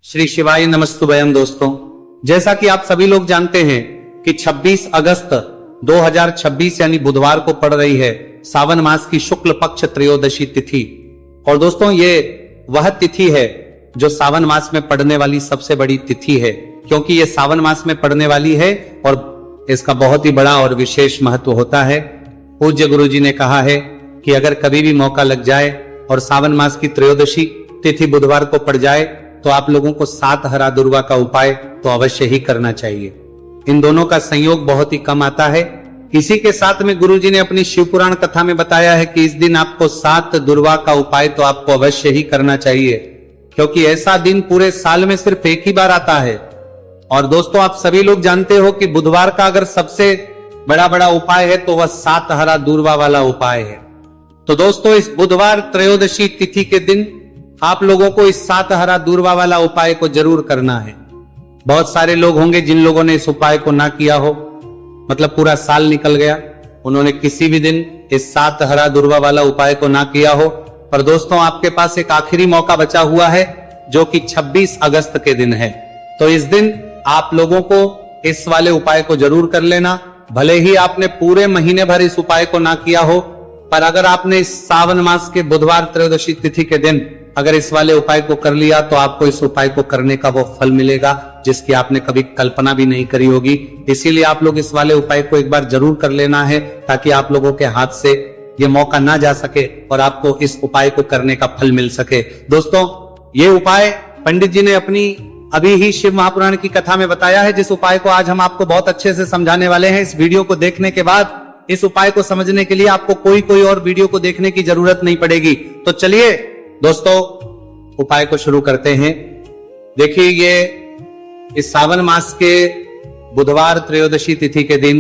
श्री शिवाय नमस्तुभयम। दोस्तों, जैसा कि आप सभी लोग जानते हैं कि 26 अगस्त 2026 यानी बुधवार को पड़ रही है सावन मास की शुक्ल पक्ष त्रयोदशी तिथि। और दोस्तों, ये वह तिथि है जो सावन मास में पड़ने वाली सबसे बड़ी तिथि है, क्योंकि ये सावन मास में पड़ने वाली है और इसका बहुत ही बड़ा और विशेष महत्व होता है। पूज्य गुरु जी ने कहा है कि अगर कभी भी मौका लग जाए और सावन मास की त्रयोदशी तिथि बुधवार को पड़ जाए तो आप लोगों को 7 हरा दुर्वा का उपाय तो अवश्य ही करना चाहिए। इन दोनों का संयोग बहुत ही कम आता है। इसी के साथ में गुरुजी ने अपनी शिव पुराण कथा में बताया है कि इस दिन आपको 7 दुर्वा का उपाय तो आपको अवश्य ही करना चाहिए, क्योंकि ऐसा दिन पूरे साल में सिर्फ एक ही बार आता है। और दोस्तों, आप सभी लोग जानते हो कि बुधवार का अगर सबसे बड़ा उपाय है तो वह 7 हरा दुर्वा वाला उपाय है। तो दोस्तों, इस बुधवार त्रयोदशी तिथि के दिन आप लोगों को इस 7 हरा दुर्वा वाला उपाय को जरूर करना है। बहुत सारे लोग होंगे जिन लोगों ने इस उपाय को ना किया हो, मतलब पूरा साल निकल गया, उन्होंने किसी भी दिन इस 7 हरा दुर्वा वाला उपाय को ना किया हो। पर दोस्तों, आपके पास एक आखिरी मौका बचा हुआ है जो कि 26 अगस्त के दिन है। तो इस दिन आप लोगों को इस वाले उपाय को जरूर कर लेना। भले ही आपने पूरे महीने भर इस उपाय को ना किया हो, पर अगर आपने इस सावन मास के बुधवार त्रयोदशी तिथि के दिन अगर इस वाले उपाय को कर लिया तो आपको इस उपाय को करने का वो फल मिलेगा जिसकी आपने कभी कल्पना भी नहीं करी होगी। इसीलिए आप लोग इस वाले उपाय को एक बार जरूर कर लेना है, ताकि आप लोगों के हाथ से ये मौका ना जा सके और आपको इस उपाय को करने का फल मिल सके। दोस्तों, ये उपाय पंडित जी ने अपनी अभी ही शिव महापुराण की कथा में बताया है, जिस उपाय को आज हम आपको बहुत अच्छे से समझाने वाले हैं। इस वीडियो को देखने के बाद इस उपाय को समझने के लिए आपको कोई और वीडियो को देखने की जरूरत नहीं पड़ेगी। तो चलिए दोस्तों, उपाय को शुरू करते हैं। देखिए, ये इस सावन मास के बुधवार त्रयोदशी तिथि के दिन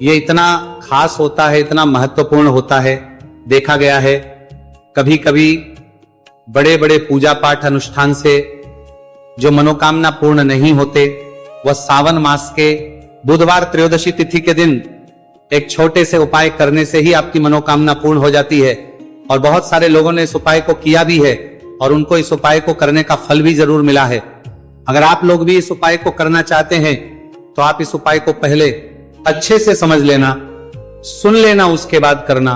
ये इतना खास होता है, इतना महत्वपूर्ण होता है। देखा गया है कभी कभी बड़े बड़े पूजा पाठ अनुष्ठान से जो मनोकामना पूर्ण नहीं होते, वह सावन मास के बुधवार त्रयोदशी तिथि के दिन एक छोटे से उपाय करने से ही आपकी मनोकामना पूर्ण हो जाती है। और बहुत सारे लोगों ने इस उपाय को किया भी है और उनको इस उपाय को करने का फल भी जरूर मिला है। अगर आप लोग भी इस उपाय को करना चाहते हैं तो आप इस उपाय को पहले अच्छे से समझ लेना, सुन लेना, उसके बाद करना।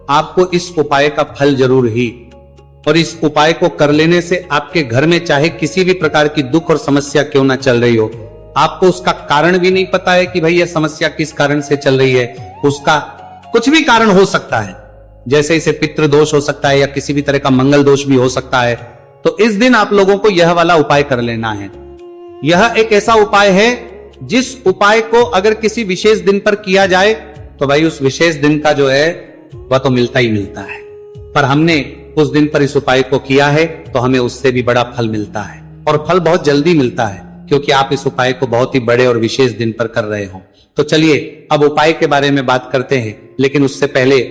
आपको इस उपाय का फल जरूर ही, और इस उपाय को कर लेने से आपके घर में चाहे किसी भी प्रकार की दुख और समस्या क्यों ना चल रही हो, आपको उसका कारण भी नहीं पता है कि भाई यह समस्या किस कारण से चल रही है, उसका कुछ भी कारण हो सकता है, जैसे इसे पितृ दोष हो सकता है या किसी भी तरह का मंगल दोष भी हो सकता है। तो इस दिन आप लोगों को यह वाला उपाय कर लेना है। यह एक ऐसा उपाय है जिस उपाय को अगर किसी विशेष दिन पर किया जाए तो भाई उस विशेष दिन का जो है वह तो मिलता ही मिलता है। पर हमने उस दिन पर इस उपाय को किया है तो हमें उससे भी बड़ा फल मिलता है, और फल बहुत जल्दी मिलता है, क्योंकि आप इस उपाय को बहुत ही बड़े और विशेष दिन पर कर रहे हो। तो चलिए अब उपाय के बारे में बात करते हैं, लेकिन उससे पहले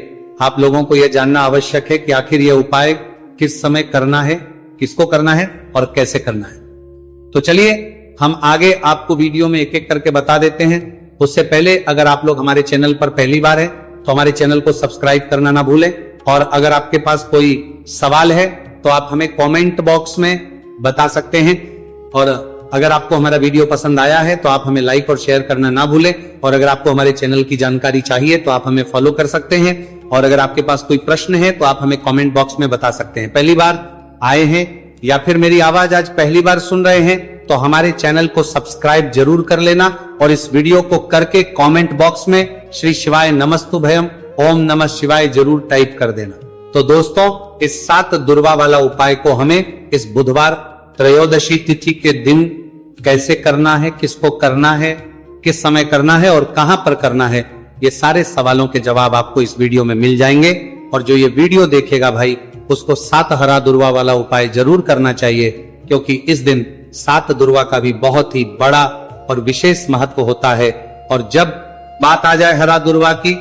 आप लोगों को यह जानना आवश्यक है कि आखिर यह उपाय किस समय करना है, किसको करना है और कैसे करना है। तो चलिए हम आगे आपको वीडियो में एक एक करके बता देते हैं। उससे पहले अगर आप लोग हमारे चैनल पर पहली बार हैं तो हमारे चैनल को सब्सक्राइब करना ना भूलें, और अगर आपके पास कोई सवाल है तो आप हमें कमेंट बॉक्स में बता सकते हैं। और अगर आपको हमारा वीडियो पसंद आया है तो आप हमें लाइक और शेयर करना ना भूलें। और अगर आपको हमारे चैनल की जानकारी चाहिए तो आप हमें फॉलो कर सकते हैं। और अगर आपके पास कोई प्रश्न है तो आप हमें कमेंट बॉक्स में बता सकते हैं। पहली बार आए हैं या फिर मेरी आवाज आज पहली बार सुन रहे हैं तो हमारे चैनल को सब्सक्राइब जरूर कर लेना, और इस वीडियो को करके कमेंट बॉक्स में श्री शिवाय नमस्तुभयम ओम नमः शिवाय जरूर टाइप कर देना। तो दोस्तों, इस 7 दुर्वा वाला उपाय को हमें इस बुधवार त्रयोदशी तिथि के दिन कैसे करना है, किसको करना है, किस समय करना है और कहां पर करना है, ये सारे सवालों के जवाब आपको इस वीडियो में मिल जाएंगे। और जो ये वीडियो देखेगा भाई, उसको 7 हरा दुर्वा वाला उपाय जरूर करना चाहिए, क्योंकि इस दिन 7 दुर्वा का भी बहुत ही बड़ा और विशेष महत्व होता है। और जब बात आ जाए हरा दुर्वा की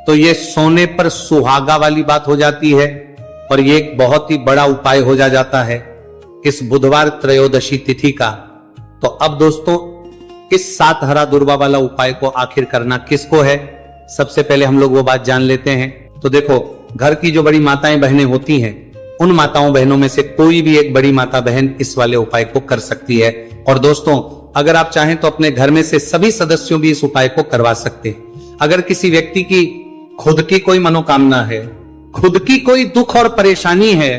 तो ये सोने पर सुहागा वाली बात हो जाती है, और ये एक बहुत ही बड़ा उपाय हो जाता है इस बुधवार त्रयोदशी तिथि का। तो अब दोस्तों, इस 7 हरा दुर्वा वाला उपाय को आखिर करना किसको है, सबसे पहले हम लोग वो बात जान लेते हैं। तो देखो, घर की जो बड़ी माताएं बहनें होती हैं, उन माताओं बहनों में से कोई भी एक बड़ी माता बहन इस वाले उपाय को कर सकती है। और दोस्तों, अगर आप चाहें तो अपने घर में से सभी सदस्यों भी इस उपाय को करवा सकते हैं। अगर किसी व्यक्ति की खुद की कोई मनोकामना है, खुद की कोई दुख और परेशानी है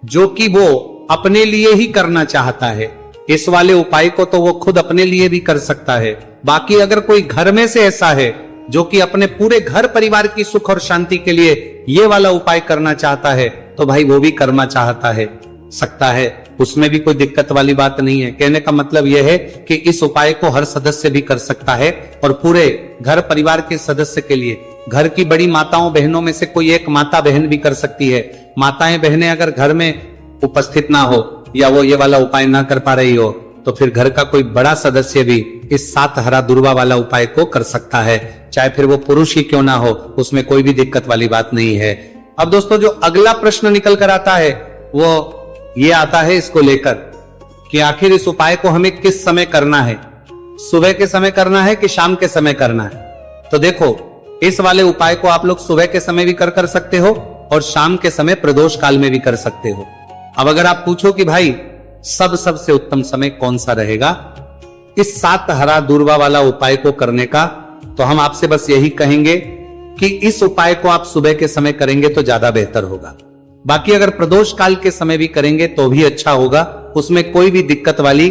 जो कि वो अपने लिए ही करना चाहता है, इस वाले उपाय को तो वो खुद अपने लिए भी कर सकता है। बाकी अगर कोई घर में से ऐसा है जो कि अपने पूरे घर परिवार की सुख और शांति के लिए ये वाला उपाय करना चाहता है, तो भाई वो भी करना चाहता है, सकता है, उसमें भी कोई दिक्कत वाली बात नहीं है। कहने का मतलब यह है कि इस उपाय को हर सदस्य भी कर सकता है और पूरे घर परिवार के सदस्य के लिए, घर की बड़ी माताओं बहनों में से कोई एक माता बहन भी कर सकती है। माताएं बहनें अगर घर में उपस्थित ना हो या वो ये वाला उपाय ना कर पा रही हो, तो फिर घर का कोई बड़ा सदस्य भी इस 7 हरा दूर्वा वाला उपाय को कर सकता है, चाहे फिर वो पुरुष ही क्यों ना हो, उसमें कोई भी दिक्कत वाली बात नहीं है। अब दोस्तों, जो अगला प्रश्न निकल कर आता है वो ये आता है इसको लेकर कि आखिर इस उपाय को हमें किस समय करना है, सुबह के समय करना है कि शाम के समय करना है। तो देखो, इस वाले उपाय को आप लोग सुबह के समय भी कर सकते हो और शाम के समय प्रदोष काल में भी कर सकते हो। अब अगर आप पूछो कि भाई सबसे उत्तम समय कौन सा रहेगा इस 7 हरा दूर्वा वाला उपाय को करने का, तो हम आपसे बस यही कहेंगे कि इस उपाय को आप सुबह के समय करेंगे तो ज्यादा बेहतर होगा। बाकी अगर प्रदोष काल के समय भी करेंगे तो भी अच्छा होगा, उसमें कोई भी दिक्कत वाली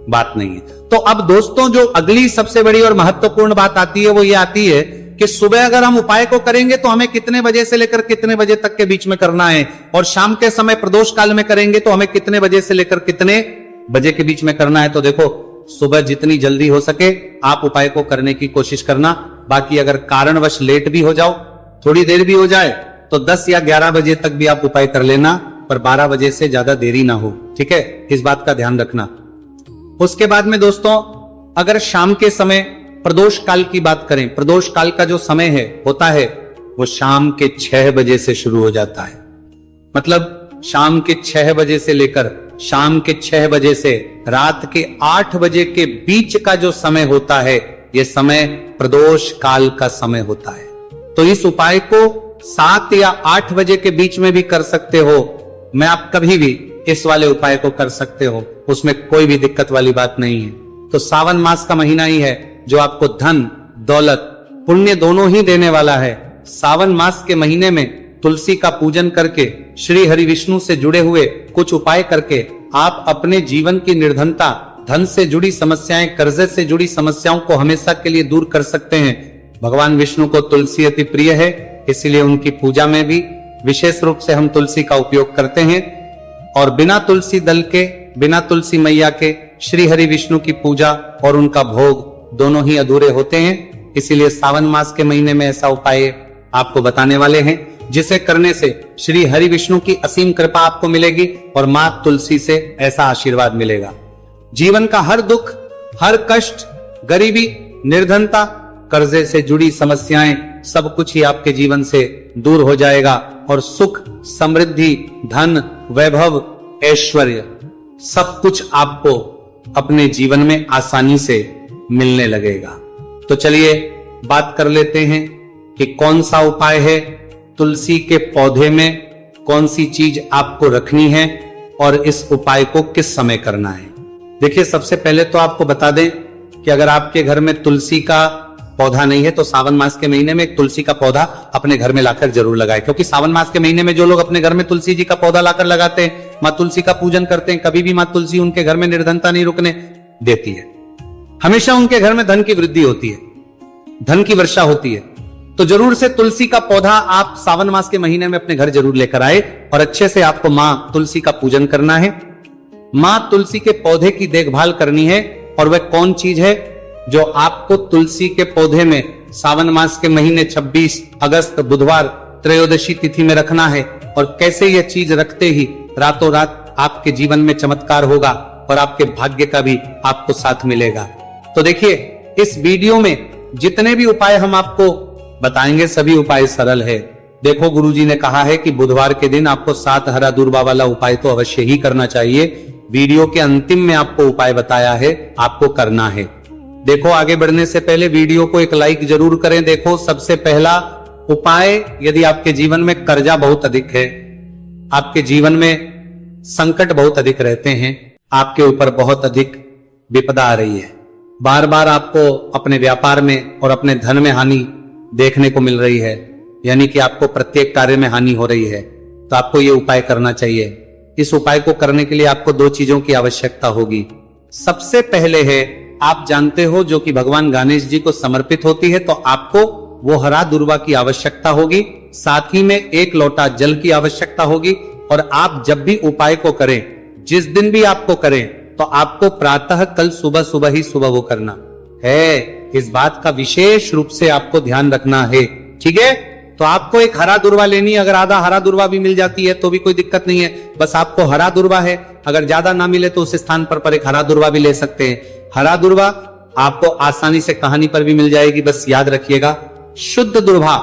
बात नहीं है। तो अब दोस्तों, जो अगली सबसे बड़ी और महत्वपूर्ण बात आती है वो ये आती है कि सुबह अगर हम उपाय को करेंगे तो हमें कितने बजे से लेकर कितने बजे तक के बीच में करना है, और शाम के समय प्रदोष काल में करेंगे तो हमें कितने बजे से लेकर कितने बजे के बीच में करना है। तो देखो, सुबह जितनी जल्दी हो सके आप उपाय को करने की कोशिश करना। बाकी अगर कारणवश लेट भी हो जाओ, थोड़ी देर भी हो जाए, तो 10 या 11 बजे तक भी आप उपाय कर लेना, पर 12 बजे से ज्यादा देरी ना हो, ठीक है, इस बात का ध्यान रखना। उसके बाद में दोस्तों, अगर शाम के समय प्रदोष काल की बात करें, प्रदोष काल का जो समय है होता है वो शाम के 6 बजे से शुरू हो जाता है। मतलब शाम के 6 बजे से लेकर शाम के 6 बजे से रात के 8 बजे के बीच का जो समय होता है, यह समय प्रदोष काल का समय होता है। तो इस उपाय को 7 या 8 बजे के बीच में भी कर सकते हो। मैं आप कभी भी इस वाले उपाय को कर सकते हो, उसमें कोई भी दिक्कत वाली बात नहीं है। तो सावन मास का महीना ही है जो आपको धन, दौलत, पुण्य दोनों ही देने वाला है। सावन मास के महीने में तुलसी का पूजन करके, श्री हरि विष्णु से जुड़े हुए कुछ उपाय करके आप अपने जीवन की निर्धनता, धन से जुड़ी समस्याएं, कर्जे से जुड़ी समस्याओं को हमेशा के लिए दूर कर सकते हैं। भगवान विष्णु को तुलसी अति प्रिय है, इसीलिए उनकी पूजा में भी विशेष रूप से हम तुलसी का उपयोग करते हैं। और बिना तुलसी दल के, बिना तुलसी मैया के श्री हरि विष्णु की पूजा और उनका भोग दोनों ही अधूरे होते हैं। इसीलिए सावन मास के महीने में ऐसा उपाय आपको बताने वाले हैं, जिसे करने से श्री हरि विष्णु की असीम कृपा आपको मिलेगी और मां तुलसी से ऐसा आशीर्वाद मिलेगा। जीवन का हर दुख, हर कष्ट, गरीबी, निर्धनता, कर्जे से जुड़ी समस्याएं, सब कुछ ही आपके जीवन से दूर हो जाएगा और सुख, समृद्धि, धन, वैभव, ऐश्वर्य सब कुछ आपको अपने जीवन में आसानी से मिलने लगेगा। तो चलिए बात कर लेते हैं कि कौन सा उपाय है, तुलसी के पौधे में कौन सी चीज आपको रखनी है और इस उपाय को किस समय करना है। देखिए, सबसे पहले तो आपको बता दें कि अगर आपके घर में तुलसी का पौधा नहीं है तो सावन मास के महीने में एक तुलसी का पौधा अपने घर में लाकर जरूर लगाएं, क्योंकि सावन मास के महीने में जो लोग अपने घर में तुलसी जी का पौधा लाकर लगाते हैं, मां तुलसी का पूजन करते हैं, कभी भी मां तुलसी उनके घर में निर्धनता नहीं रुकने देती है। हमेशा उनके घर में धन की वृद्धि होती है, धन की वर्षा होती है। तो जरूर से तुलसी का पौधा आप सावन मास के महीने में अपने घर जरूर लेकर आए और अच्छे से आपको मां तुलसी का पूजन करना है। मां तुलसी के पौधे की देखभाल करनी है, और वह कौन चीज है जो आपको तुलसी के पौधे में सावन मास के महीने 26 अगस्त बुधवार त्रयोदशी तिथि में रखना है। और कैसे यह चीज रखते ही रातों रात आपके जीवन में चमत्कार होगा और आपके भाग्य का भी आपको साथ मिलेगा। तो देखिए, इस वीडियो में जितने भी उपाय हम आपको बताएंगे सभी उपाय सरल है। देखो, गुरुजी ने कहा है कि बुधवार के दिन आपको 7 हरा दूर्वा वाला उपाय तो अवश्य ही करना चाहिए। वीडियो के अंतिम में आपको उपाय बताया है, आपको करना है। देखो, आगे बढ़ने से पहले वीडियो को एक लाइक जरूर करें। देखो, सबसे पहला उपाय, यदि आपके जीवन में कर्जा बहुत अधिक है, आपके जीवन में संकट बहुत अधिक रहते हैं, आपके ऊपर बहुत अधिक विपदा आ रही है, बार बार आपको अपने व्यापार में और अपने धन में हानि देखने को मिल रही है, यानी कि आपको प्रत्येक कार्य में हानि हो रही है, तो आपको ये उपाय करना चाहिए। इस उपाय को करने के लिए आपको दो चीजों की आवश्यकता होगी। सबसे पहले है, आप जानते हो जो कि भगवान गणेश जी को समर्पित होती है, तो आपको वो हरा दुर्वा की आवश्यकता होगी, साथ ही में एक लोटा जल की आवश्यकता होगी। और आप जब भी उपाय को करें, जिस दिन भी आपको करें, तो आपको प्रातः कल सुबह सुबह ही सुबह वो करना है। इस बात का विशेष रूप से आपको ध्यान रखना है, ठीक है। तो आपको एक हरा दुर्वा लेनी है, अगर आधा हरा दुर्वा भी मिल जाती है तो भी कोई दिक्कत नहीं है, बस आपको हरा दुर्वा है। अगर ज्यादा ना मिले तो उस स्थान पर एक हरा दुर्वा भी ले सकते हैं। हरा दुर्वा आपको आसानी से कहानी पर भी मिल जाएगी, बस याद रखिएगा शुद्ध दुर्वा,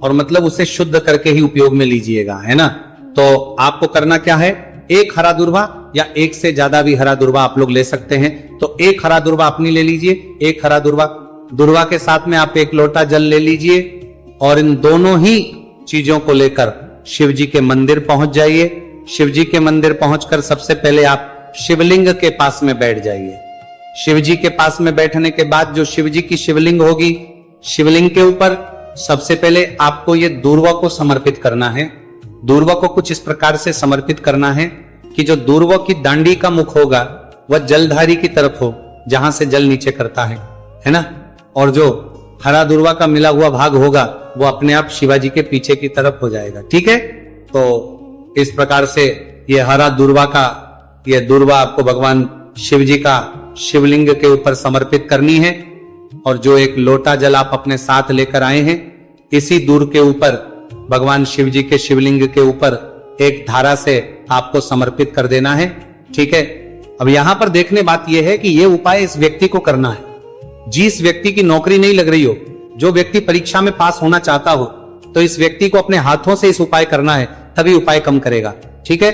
और मतलब उसे शुद्ध करके ही उपयोग में लीजिएगा, है ना। तो आपको करना क्या है, एक हरा दुर्वा या एक से ज्यादा भी हरा दुर्वा आप लोग ले सकते हैं। तो एक हरा दुर्वा अपनी ले लीजिए, एक हरा दुर्वा के साथ में आप एक लोटा जल ले लीजिए, और इन दोनों ही चीजों को लेकर शिव जी के मंदिर पहुंच जाइए। शिव जी के मंदिर पहुंचकर सबसे पहले आप शिवलिंग के पास में बैठ जाइए। शिव जी के पास में बैठने के बाद जो शिव जी की शिवलिंग होगी, शिवलिंग के ऊपर सबसे पहले आपको ये दूर्वा को समर्पित करना है। दूर्वा को कुछ इस प्रकार से समर्पित करना है कि जो दूर्वा की दांडी का मुख होगा वह जलधारी की तरफ हो, जहां से जल नीचे करता है ना। और जो हरा दुर्वा का मिला हुआ भाग होगा वो अपने आप शिवाजी के पीछे की तरफ हो जाएगा, ठीक है। तो इस प्रकार से ये हरा दुर्वा का ये दुर्वा आपको भगवान शिव जी का शिवलिंग के ऊपर समर्पित करनी है। और जो एक लोटा जल आप अपने साथ लेकर आए हैं, इसी दूर के ऊपर भगवान शिव जी के शिवलिंग के ऊपर एक धारा से आपको समर्पित कर देना है, ठीक है। अब यहां पर देखने बात यह है कि यह उपाय इस व्यक्ति को करना है जिस व्यक्ति की नौकरी नहीं लग रही हो, जो व्यक्ति परीक्षा में पास होना चाहता हो, तो इस व्यक्ति को अपने हाथों से इस उपाय करना है, तभी उपाय कम करेगा, ठीक है।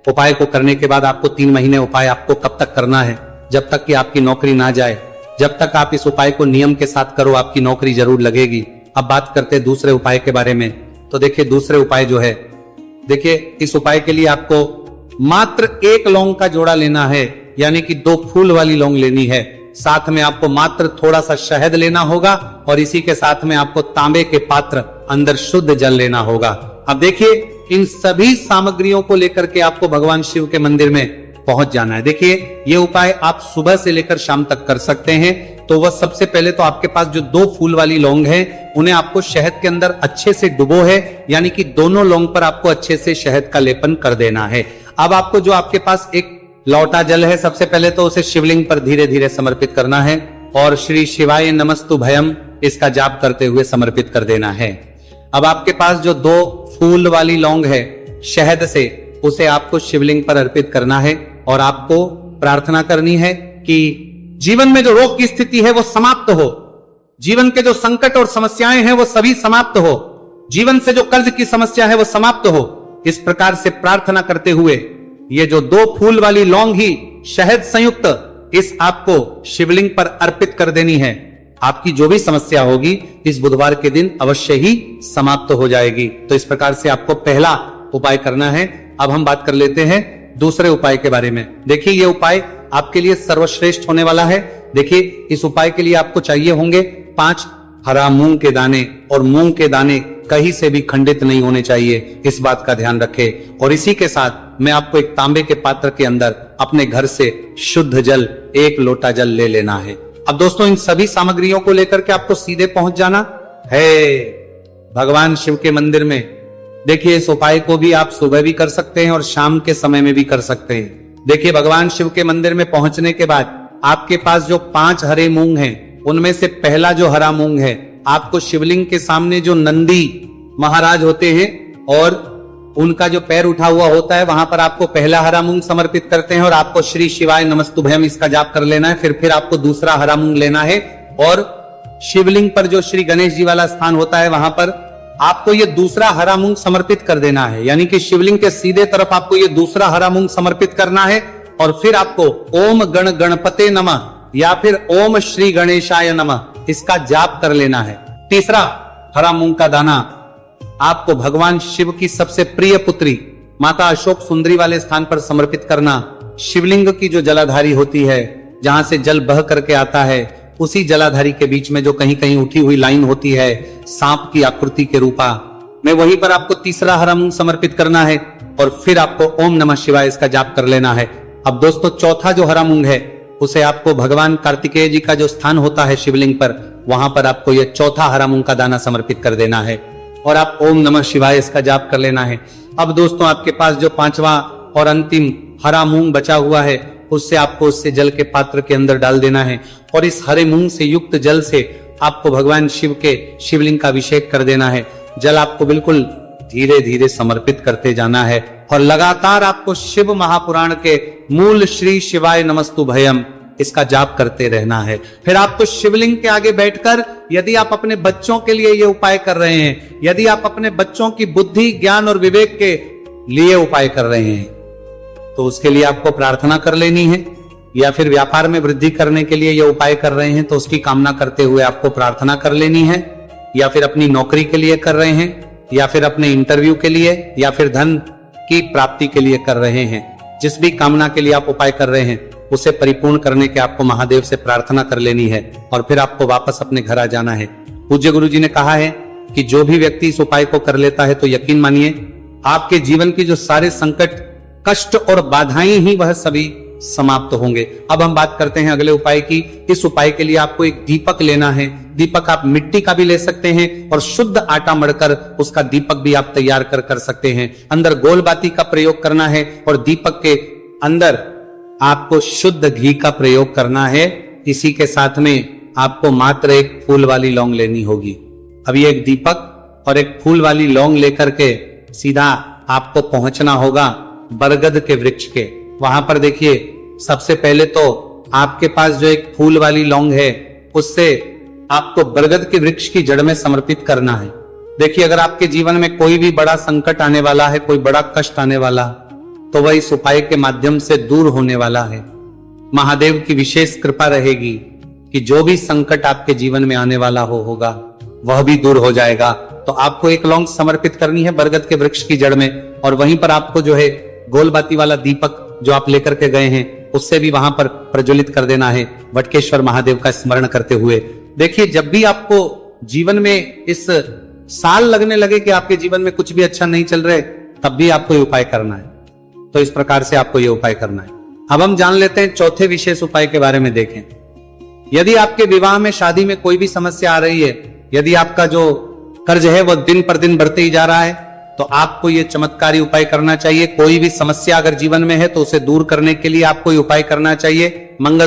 उपाय को करने के बाद आपको 3 महीने उपाय आपको कब तक करना है, जब तक कि आपकी नौकरी ना जाए। जब तक आप इस उपाय को नियम के साथ करो, आपकी नौकरी जरूर लगेगी। अब बात करते हैं दूसरे उपाय के बारे में। तो देखिए दूसरे उपाय जो है, देखिए इस उपाय के लिए आपको मात्र 1 लौंग का जोड़ा लेना है, यानी कि 2 फूल वाली लौंग लेनी है। साथ में आपको मात्र थोड़ा सा शहद लेना होगा, और इसी के साथ में आपको तांबे के पात्र अंदर शुद्ध जल लेना होगा। अब देखिए इन सभी सामग्रियों को लेकर के आपको भगवान शिव के मंदिर में पहुंच जाना है। देखिए ये उपाय आप सुबह से लेकर शाम तक कर सकते हैं। तो वह सबसे पहले तो आपके पास जो 2 फूल वाली लौंग है, उन्हें आपको शहद के अंदर अच्छे से डुबो है, यानी कि दोनों लौंग पर आपको अच्छे से शहद का लेपन कर देना है। अब आपको जो आपके पास एक लौटा जल है, सबसे पहले तो उसे शिवलिंग पर धीरे धीरे समर्पित करना है, और श्री शिवाय नमस्तु भयम इसका जाप करते हुए समर्पित कर देना है। अब आपके पास जो 2 फूल वाली लौंग है शहद से, उसे आपको शिवलिंग पर अर्पित करना है, और आपको प्रार्थना करनी है कि जीवन में जो रोग की स्थिति है वो समाप्त हो, जीवन के जो संकट और समस्याएं हैं वो सभी समाप्त हो, जीवन से जो कर्ज की समस्या है वो समाप्त हो। इस प्रकार से प्रार्थना करते हुए ये जो 2 फूल वाली लौंग ही शहद संयुक्त इस आपको शिवलिंग पर अर्पित कर देनी है। आपकी जो भी समस्या होगी इस बुधवार के दिन अवश्य ही समाप्त हो जाएगी। तो इस प्रकार से आपको पहला उपाय करना है। अब हम बात कर लेते हैं दूसरे उपाय के बारे में। देखिए ये उपाय आपके लिए सर्वश्रेष्ठ होने वाला है। देखिए इस उपाय के लिए आपको चाहिए होंगे 5 हरा मूंग के दाने, और मूंग के दाने कहीं से भी खंडित नहीं होने चाहिए, इस बात का ध्यान रखें। और इसी के साथ मैं आपको एक तांबे के पात्र के अंदर अपने घर से शुद्ध जल 1 लोटा जल ले लेना है। अब दोस्तों इन सभी सामग्रियों को लेकर के आपको सीधे पहुंच जाना है भगवान शिव के मंदिर में। देखिए इस उपाय को भी आप सुबह भी कर सकते हैं और शाम के समय में भी कर सकते हैं। देखिए भगवान शिव के मंदिर में पहुंचने के बाद आपके पास जो 5 हरे मूंग हैं, उनमें से पहला जो हरा मूंग है, आपको शिवलिंग के सामने जो नंदी महाराज होते हैं और उनका जो पैर उठा हुआ होता है, वहां पर आपको पहला हरा मूंग समर्पित करते हैं, और आपको श्री शिवाय नमस्तुभयम इसका जाप कर लेना है। फिर आपको दूसरा हरा मूंग लेना है, और शिवलिंग पर जो श्री गणेश जी वाला स्थान होता है वहां पर आपको ये दूसरा हरा मूंग समर्पित कर देना है। यानी कि शिवलिंग के सीधे तरफ आपको ये दूसरा हरा मूंग समर्पित करना है, और फिर आपको ओम गण गणपते नमः या फिर ओम श्री गणेशाय नमः इसका जाप कर लेना है। तीसरा हरा मूंग का दाना आपको भगवान शिव की सबसे प्रिय पुत्री माता अशोक सुंदरी वाले स्थान पर समर्पित करना। शिवलिंग की जो जलाधारी होती है, जहां से जल बह करके आता है, उसी जलाधारी के बीच में जो कहीं कहीं उठी हुई लाइन होती है सांप की आकृति के रूपा में, वहीं पर आपको तीसरा हरा मूंग समर्पित करना है और फिर आपको ओम नमः शिवाय इसका जाप कर लेना है। अब दोस्तों चौथा जो हरा मूंग है उसे आपको भगवान कार्तिकेय जी का जो स्थान होता है शिवलिंग पर, वहां पर आपको यह चौथा हरा मूंग का दाना समर्पित कर देना है और आप ओम नमः शिवाय इसका जाप कर लेना है। अब दोस्तों आपके पास जो पांचवा और अंतिम हरा मूंग बचा हुआ है, उससे आपको उससे जल के पात्र के अंदर डाल देना है और इस हरे मूंग से युक्त जल से आपको भगवान शिव के शिवलिंग का अभिषेक कर देना है। जल आपको बिल्कुल धीरे धीरे समर्पित करते जाना है और लगातार आपको शिव महापुराण के मूल श्री शिवाय नमस्तु भयम इसका जाप करते रहना है। फिर आपको शिवलिंग के आगे बैठकर, यदि आप अपने बच्चों के लिए ये उपाय कर रहे हैं, यदि आप अपने बच्चों की बुद्धि ज्ञान और विवेक के लिए उपाय कर रहे हैं, तो उसके लिए आपको प्रार्थना कर लेनी है। या फिर व्यापार में वृद्धि करने के लिए ये उपाय कर रहे हैं तो उसकी कामना करते हुए आपको प्रार्थना कर लेनी है। या फिर अपनी नौकरी के लिए कर रहे हैं, या फिर अपने इंटरव्यू के लिए, या फिर धन की प्राप्ति के लिए कर रहे हैं, जिस भी कामना के लिए आप उपाय कर रहे हैं उसे परिपूर्ण करने के आपको महादेव से प्रार्थना कर लेनी है और फिर आपको वापस अपने घर आ जाना है। पूज्य गुरु जी ने कहा है कि जो भी व्यक्ति इस उपाय को कर लेता है तो यकीन मानिए आपके जीवन की जो सारे संकट, कष्ट और बाधाएं ही वह सभी समाप्त होंगे। अब हम बात करते हैं अगले उपाय की। इस उपाय के लिए आपको एक दीपक लेना है। दीपक आप मिट्टी का भी ले सकते हैं और शुद्ध आटा मढ़कर उसका दीपक भी आप तैयार कर सकते हैं। अंदर गोल बाती का प्रयोग करना है और दीपक के अंदर आपको शुद्ध घी का प्रयोग करना है। इसी के साथ में आपको मात्र एक फूल वाली लौंग लेनी होगी। अब ये एक दीपक और एक फूल वाली लौंग लेकर के सीधा आपको पहुंचना होगा बरगद के वृक्ष के। वहां पर देखिए, सबसे पहले तो आपके पास जो एक फूल वाली लौंग है उससे आपको बरगद के वृक्ष की जड़ में समर्पित करना है। देखिए, अगर आपके जीवन में कोई भी बड़ा संकट आने वाला है, कोई बड़ा कष्ट आने वाला, तो वह इस उपाय के माध्यम से दूर होने वाला है। महादेव की विशेष कृपा रहेगी कि जो भी संकट आपके जीवन में आने वाला होगा वह भी दूर हो जाएगा। तो आपको एक लौंग समर्पित करनी है बरगद के वृक्ष की जड़ में और वहीं पर आपको जो है गोलबाती वाला दीपक जो आप लेकर के गए हैं उससे भी वहां पर प्रज्वलित कर देना है, वटकेश्वर महादेव का स्मरण करते हुए। देखिए, जब भी आपको जीवन में इस साल लगने लगे कि आपके जीवन में कुछ भी अच्छा नहीं चल रहा है, तब भी आपको ये उपाय करना है। तो इस प्रकार से आपको ये उपाय करना है। अब हम जान लेते हैं चौथे विशेष उपाय के बारे में। देखें, यदि आपके विवाह में, शादी में कोई भी समस्या आ रही है, यदि आपका जो कर्ज है वह दिन पर दिन बढ़ते ही जा रहा है, तो आपको ये चमत्कारी उपाय करना चाहिए। कोई भी समस्या अगर जीवन में है तो उसे दूर करने के लिए आपको ये उपाय करना चाहिए। मंगल